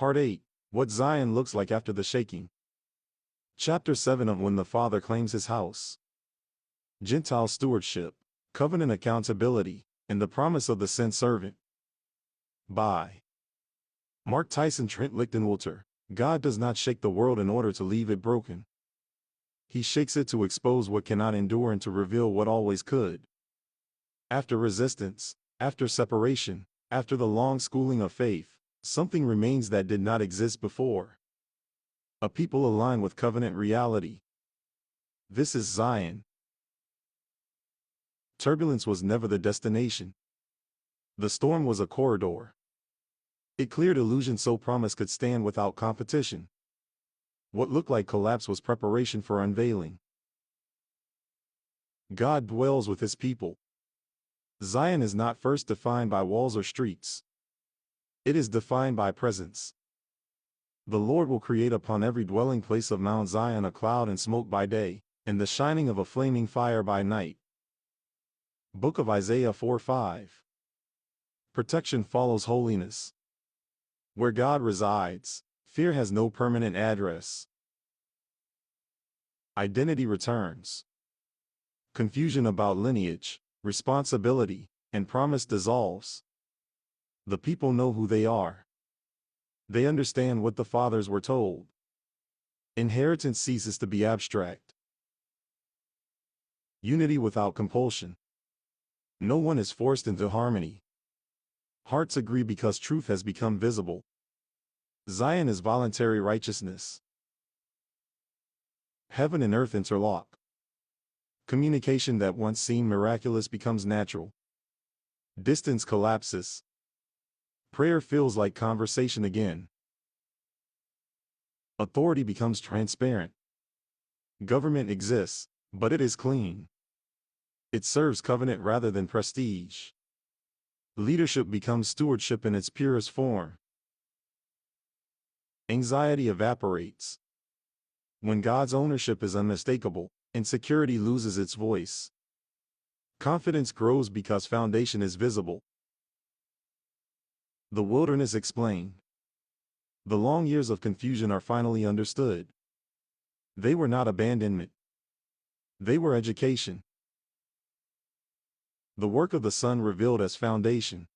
Part 8. What Zion looks like after the shaking. Chapter 7 of When the Father Claims His House. Gentile Stewardship, Covenant Accountability, and the Promise of the Sent Servant. By Mark Tyson Trent Lichtenwalter. God does not shake the world in order to leave it broken. He shakes it to expose what cannot endure and to reveal what always could. After resistance, after separation, after the long schooling of faith, something remains that did not exist before. A people aligned with covenant reality. This is Zion. Turbulence was never the destination. The storm was a corridor. It cleared illusion so promise could stand without competition. What looked like collapse was preparation for unveiling. God dwells with His people. Zion is not first defined by walls or streets. It is defined by presence. The Lord will create upon every dwelling place of Mount Zion a cloud and smoke by day, and the shining of a flaming fire by night. Book of Isaiah 4:5. Protection follows holiness. Where God resides, fear has no permanent address. Identity returns. Confusion about lineage, responsibility, and promise dissolves. The people know who they are. They understand what the fathers were told. Inheritance ceases to be abstract. Unity without compulsion. No one is forced into harmony. Hearts agree because truth has become visible. Zion is voluntary righteousness. Heaven and earth interlock. Communication that once seemed miraculous becomes natural. Distance collapses. Prayer feels like conversation again. Authority becomes transparent. Government exists, but it is clean. It serves covenant rather than prestige. Leadership becomes stewardship in its purest form. Anxiety evaporates. When God's ownership is unmistakable, insecurity loses its voice. Confidence grows because foundation is visible. The wilderness explained. The long years of confusion are finally understood. They were not abandonment. They were education. The work of the Son revealed as foundation.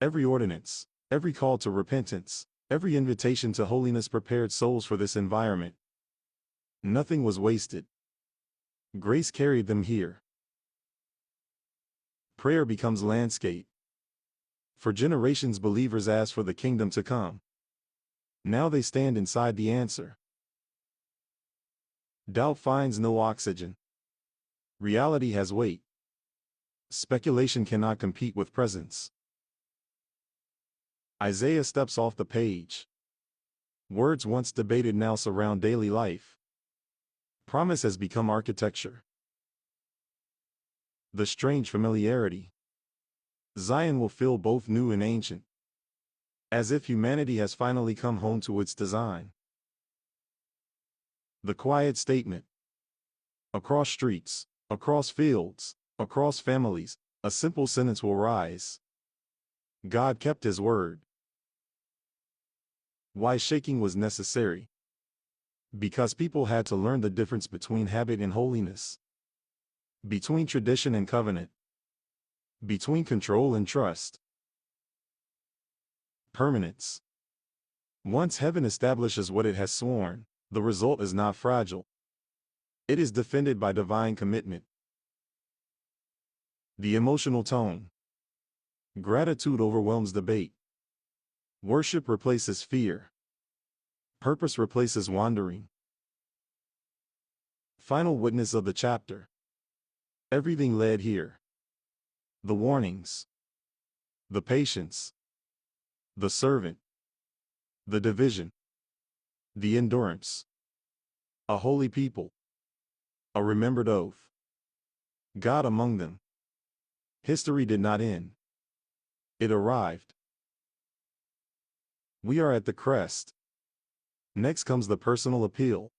Every ordinance, every call to repentance, every invitation to holiness prepared souls for this environment. Nothing was wasted. Grace carried them here. Prayer becomes landscape. For generations believers asked for the kingdom to come. Now they stand inside the answer. Doubt finds no oxygen. Reality has weight. Speculation cannot compete with presence. Isaiah steps off the page. Words once debated now surround daily life. Promise has become architecture. The strange familiarity. Zion will feel both new and ancient. As if humanity has finally come home to its design. The quiet statement. Across streets, across fields, across families, a simple sentence will rise. God kept His word. Why shaking was necessary? Because people had to learn the difference between habit and holiness. Between tradition and covenant. Between control and trust. Permanence. Once heaven establishes what it has sworn, the result is not fragile. It is defended by divine commitment. The emotional tone. Gratitude overwhelms debate. Worship replaces fear. Purpose replaces wandering. Final witness of the chapter. Everything led here. The warnings. The patience. The servant. The division. The endurance. A holy people. A remembered oath. God among them. History did not end. It arrived. We are at the crest. Next comes the personal appeal.